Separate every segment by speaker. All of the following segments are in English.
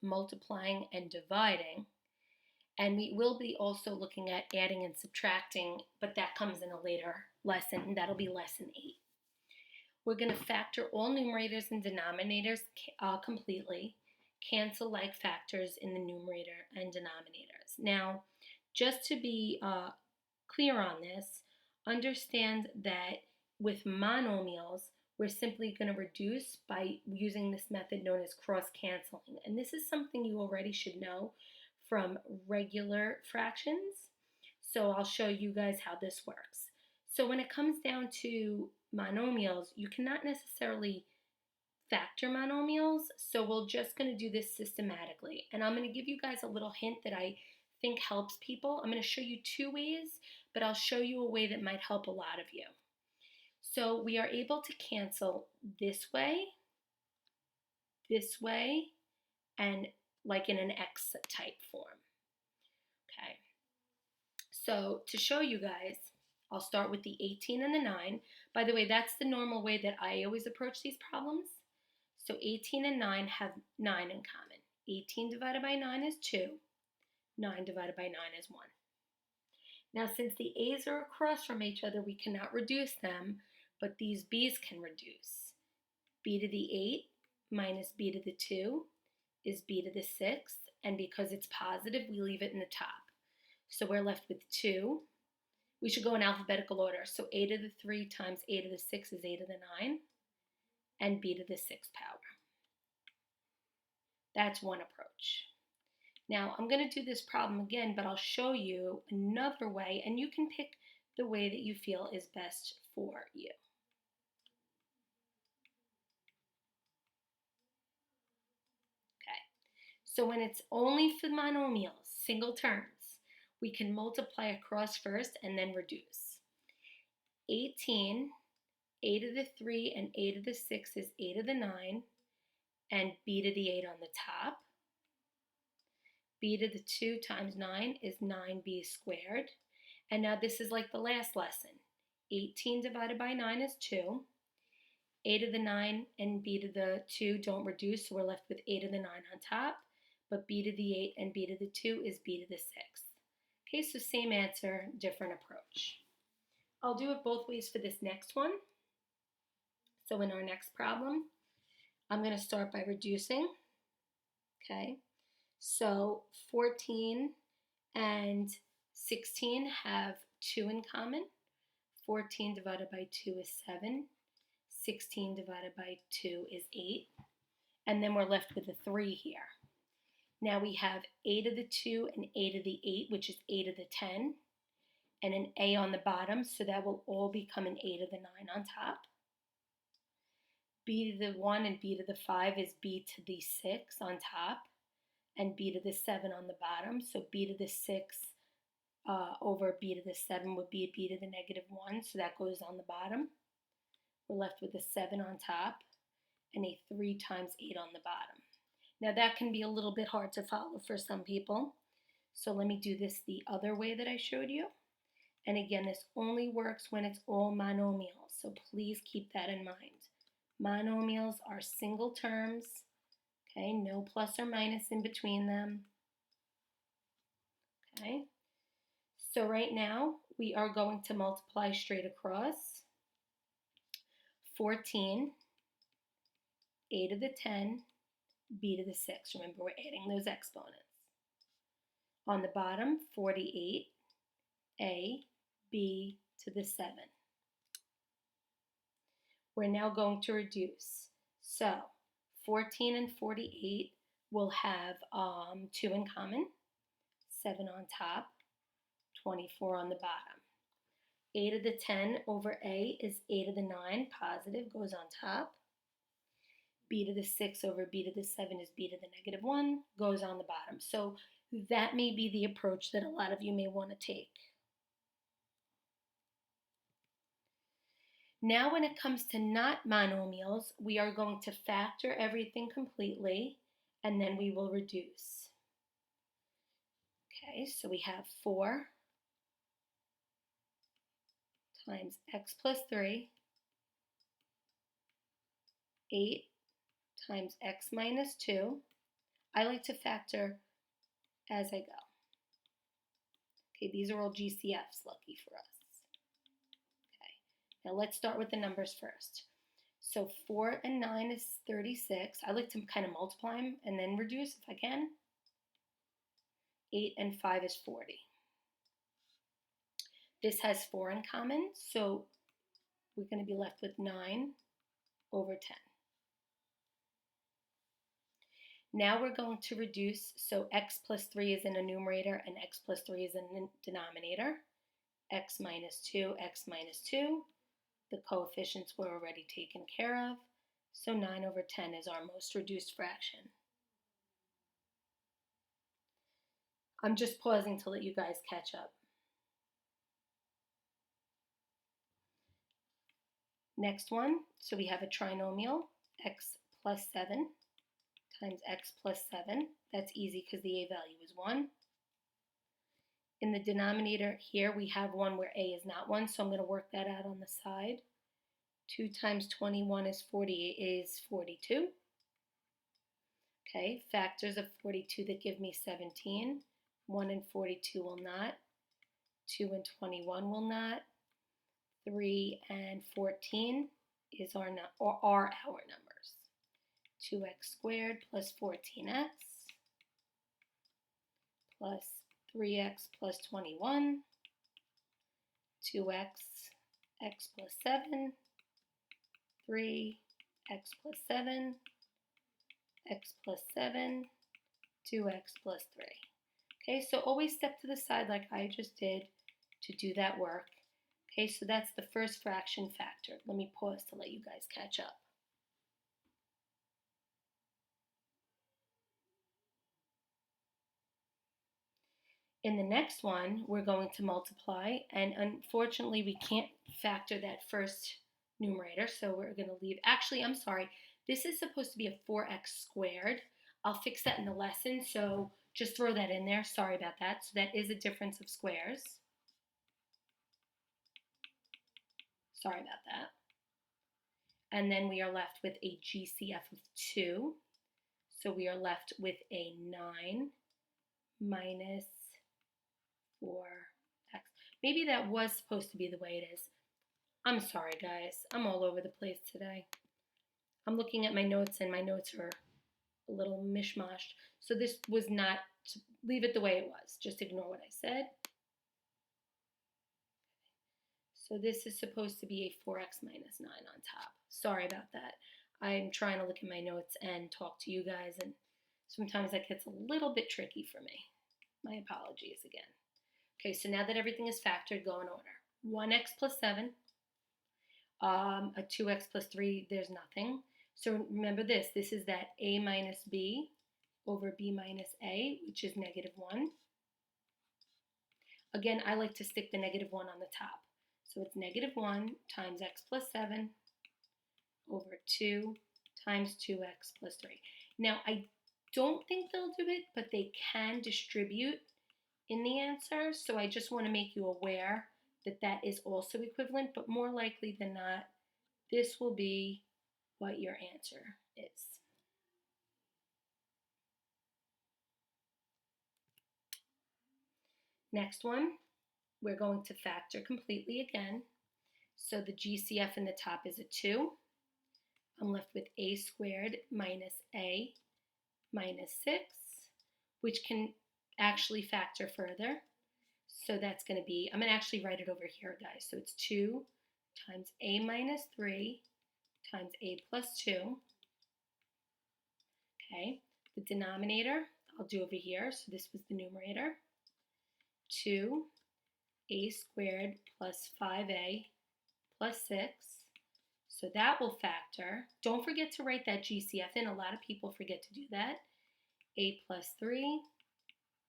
Speaker 1: multiplying and dividing. And we will be also looking at adding and subtracting, but that comes in a later lesson, and that'll be lesson 8. We're going to factor all numerators and denominators completely, cancel like factors in the numerator and denominators. Now, just to be clear on this, understand that with monomials, we're simply going to reduce by using this method known as cross-canceling. And this is something you already should know from regular fractions. So I'll show you guys how this works. So when it comes down to monomials, you cannot necessarily factor monomials, so we're just going to do this systematically. And I'm going to give you guys a little hint that I think helps people. I'm going to show you 2 ways, but I'll show you a way that might help a lot of you. So we are able to cancel this way, and like in an X type form. Okay. So to show you guys, I'll start with the 18 and the 9. By the way, that's the normal way that I always approach these problems. So 18 and 9 have 9 in common. 18 divided by 9 is 2. 9 divided by 9 is 1. Now, since the a's are across from each other, we cannot reduce them, but these b's can reduce. B to the 8 minus b to the 2 is b to the 6, and because it's positive, we leave it in the top. So we're left with 2. We should go in alphabetical order. So a to the 3 times a to the 6 is a to the 9, and b to the 6th power. That's one approach. Now, I'm going to do this problem again, but I'll show you another way, and you can pick the way that you feel is best for you. Okay, so when it's only for monomials, single terms, we can multiply across first and then reduce. 18, a to the 3 and a to the 6 is a to the 9, and b to the 8 on the top. B to the 2 times 9 is 9b squared. And now this is like the last lesson. 18 divided by 9 is 2. A to the 9 and b to the 2 don't reduce, so we're left with a to the 9 on top. But b to the 8 and b to the 2 is b to the 6. Okay, so same answer, different approach. I'll do it both ways for this next one. So in our next problem, I'm going to start by reducing. Okay, so 14 and 16 have 2 in common. 14 divided by 2 is 7. 16 divided by 2 is 8. And then we're left with a 3 here. Now we have a to the 2 and a to the 8, which is a to the 10, and an a on the bottom, so that will all become an a to the 9 on top. B to the 1 and b to the 5 is b to the 6 on top, and b to the 7 on the bottom, so b to the 6 over b to the 7 would be b to the negative 1, so that goes on the bottom. We're left with a 7 on top and a 3 times 8 on the bottom. Now that can be a little bit hard to follow for some people, so let me do this the other way that I showed you. And again, this only works when it's all monomials, so please keep that in mind. Monomials are single terms, okay, no plus or minus in between them. Okay, so right now we are going to multiply straight across. 14, a to the 10, b to the 6. Remember, we're adding those exponents. On the bottom, 48, a, b to the 7. We're now going to reduce. So 14 and 48 will have 2 in common, 7 on top, 24 on the bottom. A to the 10 over a is a to the 9, positive, goes on top. B to the 6 over b to the 7 is b to the negative 1, goes on the bottom. So that may be the approach that a lot of you may want to take. Now when it comes to not monomials, we are going to factor everything completely, and then we will reduce. Okay, so we have 4 times x plus 3, 8 times x minus 2. I like to factor as I go. Okay, these are all GCFs, lucky for us. Okay, now let's start with the numbers first. So 4 and 9 is 36. I like to kind of multiply them and then reduce if I can. 8 and 5 is 40. This has 4 in common, so we're going to be left with 9 over 10. Now we're going to reduce, so x plus 3 is in a numerator and x plus 3 is in the denominator. X minus 2, x minus 2. The coefficients were already taken care of, so 9 over 10 is our most reduced fraction. I'm just pausing to let you guys catch up. Next one, so we have a trinomial, x plus 7 times x plus 7. That's easy because the a value is 1. In the denominator here, we have one where a is not 1, so I'm going to work that out on the side. 2 times 21 is 42. Okay, factors of 42 that give me 17. 1 and 42 will not. 2 and 21 will not. 3 and 14 is are our numbers. 2x squared plus 14x plus 3x plus 21, 2x, x plus 7, 3, x plus 7, x plus 7, 2x plus 3. Okay, so always step to the side like I just did to do that work. Okay, so that's the first fraction factor. Let me pause to let you guys catch up. In the next one, we're going to multiply, and unfortunately we can't factor that first numerator, so we're going to leave. Actually, I'm sorry, this is supposed to be a 4x squared. I'll fix that in the lesson, so just throw that in there. Sorry about that. So that is a difference of squares. Sorry about that. And then we are left with a GCF of 2. So we are left with a 9 minus 4x. Maybe that was supposed to be the way it is. I'm sorry, guys. I'm all over the place today. I'm looking at my notes, and my notes are a little mishmashed. So this was not, leave it the way it was. Just ignore what I said. So this is supposed to be a 4x minus 9 on top. Sorry about that. I'm trying to look at my notes and talk to you guys, and sometimes that gets a little bit tricky for me. My apologies again. Okay, so now that everything is factored, go in order. 1x plus 7, a 2x plus 3, there's nothing. So remember this is that a minus b over b minus a, which is negative 1. Again, I like to stick the negative 1 on the top. So it's negative 1 times x plus 7 over 2 times 2x plus 3. Now, I don't think they'll do it, but they can distribute in the answer, so I just want to make you aware that that is also equivalent, but more likely than not, this will be what your answer is. Next one, we're going to factor completely again. So the GCF in the top is a 2. I'm left with a squared minus a minus 6, which can actually factor further. So that's going to be, I'm going to actually write it over here, guys. So it's 2 times a minus 3 times a plus 2. Okay, the denominator I'll do over here. So this was the numerator. 2 a squared plus 5a plus 6. So that will factor. Don't forget to write that GCF in. A lot of people forget to do that. A plus 3,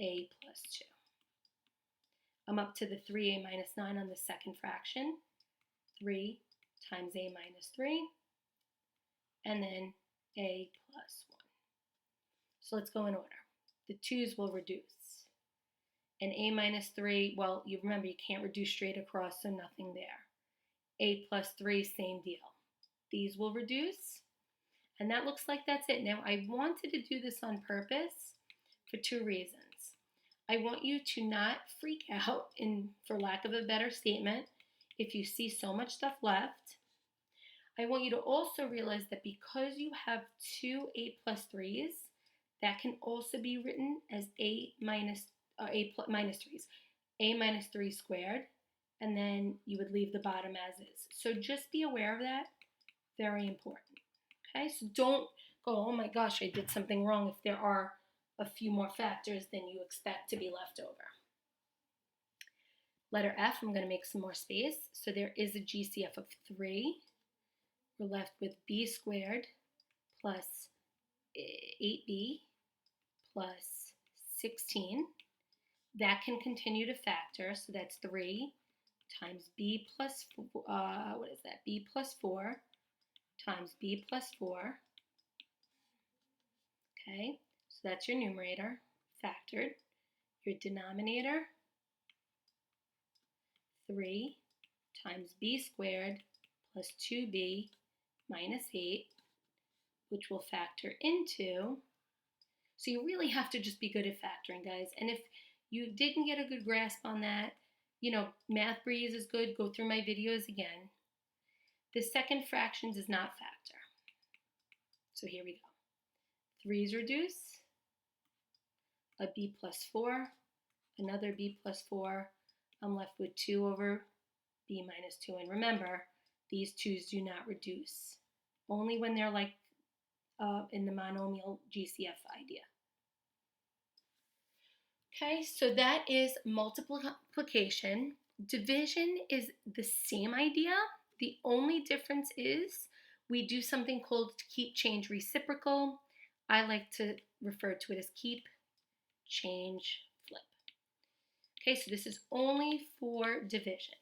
Speaker 1: a plus 2. I'm up to the 3a minus 9 on the second fraction. 3 times a minus 3, and then a plus 1. So let's go in order. The 2's will reduce. And a minus 3, well, you remember you can't reduce straight across, so nothing there. A plus 3, same deal. These will reduce. And that looks like that's it. Now, I wanted to do this on purpose for two reasons. I want you to not freak out, for lack of a better statement, if you see so much stuff left. I want you to also realize that because you have two 8+3s, that can also be written as a minus 3s, a minus 3 squared, and then you would leave the bottom as is. So just be aware of that. Very important. Okay, so don't go, oh my gosh, I did something wrong if there are a few more factors than you expect to be left over. Letter F, I'm going to make some more space. So there is a GCF of 3. We're left with b squared plus 8b plus 16. That can continue to factor, so that's 3 times b plus, b plus 4 times b plus 4. Okay, so that's your numerator, factored. Your denominator, 3 times b squared plus 2b minus 8, which will factor into, so you really have to just be good at factoring, guys. And if you didn't get a good grasp on that, Math Breeze is good. Go through my videos again. The second fractions is not factor. So here we go. 3's reduce, a b plus 4, another b plus 4. I'm left with 2 over b minus 2. And remember, these 2's do not reduce. Only when they're like in the monomial GCF idea. Okay, so that is multiplication. Division is the same idea. The only difference is we do something called keep, change, reciprocal. I like to refer to it as keep, change, flip. Okay, so this is only for division.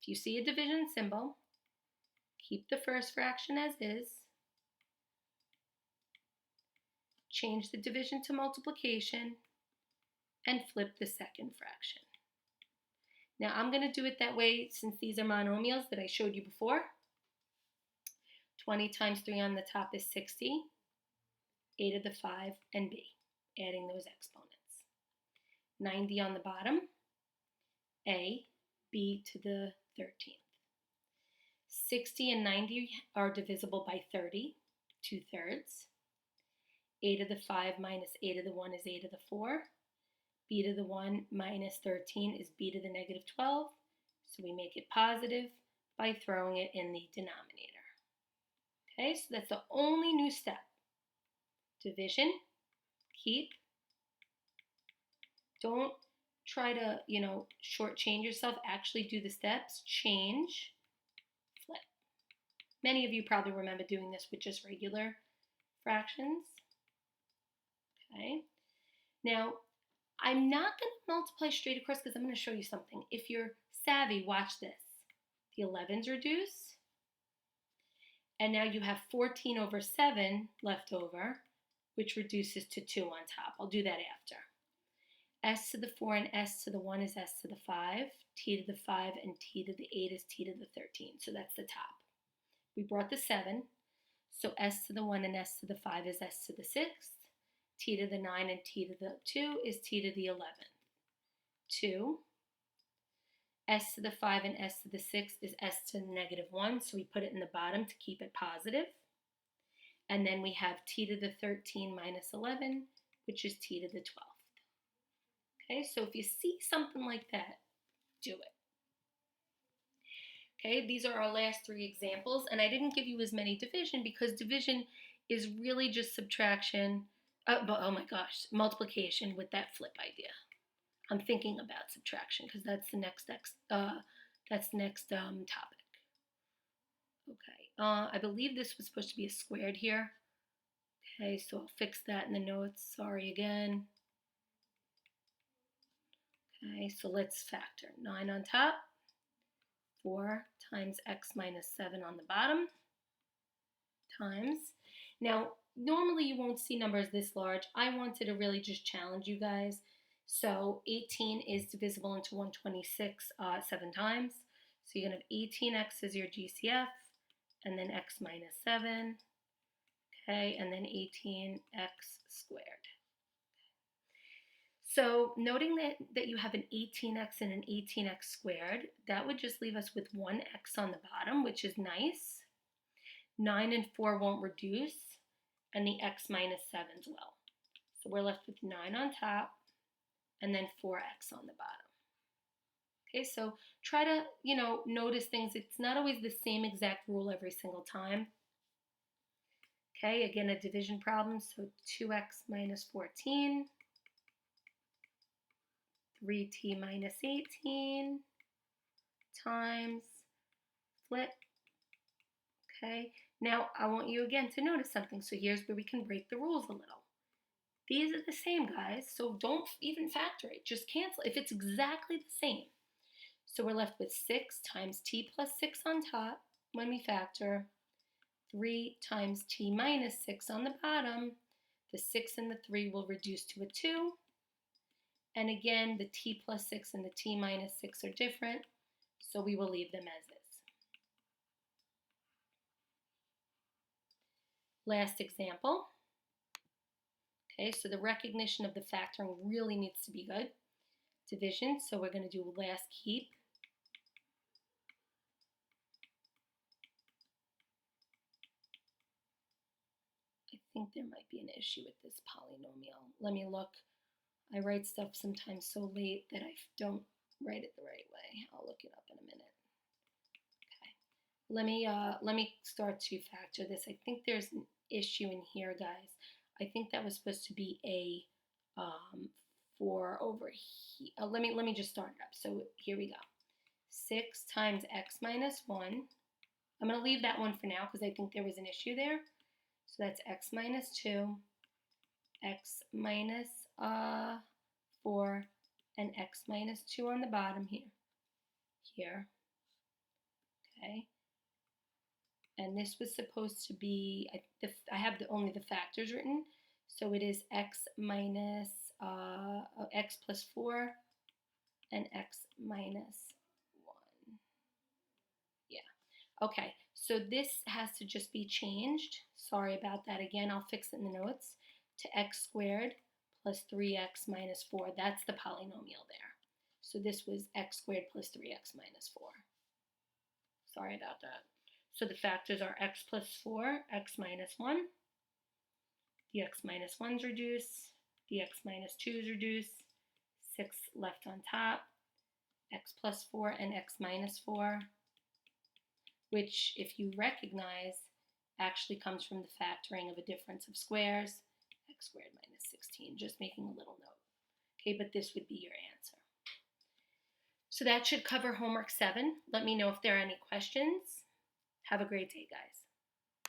Speaker 1: If you see a division symbol, keep the first fraction as is. Change the division to multiplication, and flip the second fraction. Now I'm going to do it that way since these are monomials that I showed you before. 20 times 3 on the top is 60, 8 to the 5, and b, adding those exponents. 90 on the bottom, a, b to the 13th. 60 and 90 are divisible by 30, 2/3. A to the 5 minus a to the 1 is a to the 4. B to the 1 minus 13 is b to the negative 12. So we make it positive by throwing it in the denominator. Okay, so that's the only new step. Division, keep. Don't try to, shortchange yourself. Actually do the steps. Change, flip. Many of you probably remember doing this with just regular fractions. Okay. Now, I'm not going to multiply straight across because I'm going to show you something. If you're savvy, watch this. The 11's reduce. And now you have 14 over 7 left over, which reduces to 2 on top. I'll do that after. S to the 4 and S to the 1 is S to the 5. T to the 5 and T to the 8 is T to the 13. So that's the top. We brought the 7. So S to the 1 and S to the 5 is S to the 6. T to the 9 and T to the 2 is T to the 11. 2. S to the 5 and S to the 6 is S to the negative 1, so we put it in the bottom to keep it positive. And then we have T to the 13 minus 11, which is T to the 12th. Okay, so if you see something like that, do it. Okay, these are our last 3 examples, and I didn't give you as many division because division is really just subtraction. Oh my gosh, multiplication with that flip idea. I'm thinking about subtraction because that's the next topic. Okay, I believe this was supposed to be a squared here. Okay, so I'll fix that in the notes. Sorry again. Okay, so let's factor. 9 on top, 4 times x minus 7 on the bottom, times. Now, normally you won't see numbers this large. I wanted to really just challenge you guys. So 18 is divisible into 126 7 times. So you're going to have 18x as your GCF, and then x minus 7, okay, and then 18x squared. So noting that you have an 18x and an 18x squared, that would just leave us with one x on the bottom, which is nice. 9 and 4 won't reduce, and the x minus 7s will. So we're left with 9 on top, and then 4x on the bottom. Okay, so try to, notice things. It's not always the same exact rule every single time. Okay, again, a division problem, so 2x minus 14, 3t minus 18 times flip. Okay, now I want you again to notice something. So here's where we can break the rules a little. These are the same, guys, so don't even factor it. Just cancel if it's exactly the same. So we're left with 6 times t plus 6 on top when we factor, 3 times t minus 6 on the bottom. The 6 and the 3 will reduce to a 2. And again, the t plus 6 and the t minus 6 are different, so we will leave them as is. Last example. Okay, so the recognition of the factoring really needs to be good. Division, so we're going to do last keep. I think there might be an issue with this polynomial. Let me look. I write stuff sometimes so late that I don't write it the right way. I'll look it up in a minute. Okay, let me start to factor this. I think there's an issue in here, guys. I think that was supposed to be a 4 over here. Let me just start it up. So here we go. 6 times x minus 1. I'm going to leave that one for now because I think there was an issue there. So that's x minus 2, x minus 4, and x minus 2 on the bottom here. Okay. And this was supposed to be, I have only the factors written. So it is x minus, x plus 4 and x minus 1. Yeah. Okay, so this has to just be changed. Sorry about that again. I'll fix it in the notes. To x squared plus 3x minus 4. That's the polynomial there. So this was x squared plus 3x minus 4. Sorry about that. So the factors are x plus 4, x minus 1. The x minus 1's reduce. The x minus 2's reduce. 6 left on top. X plus 4 and x minus 4. Which, if you recognize, actually comes from the factoring of a difference of squares, x squared minus 16, just making a little note. Okay, but this would be your answer. So that should cover homework 7. Let me know if there are any questions. Have a great day, guys.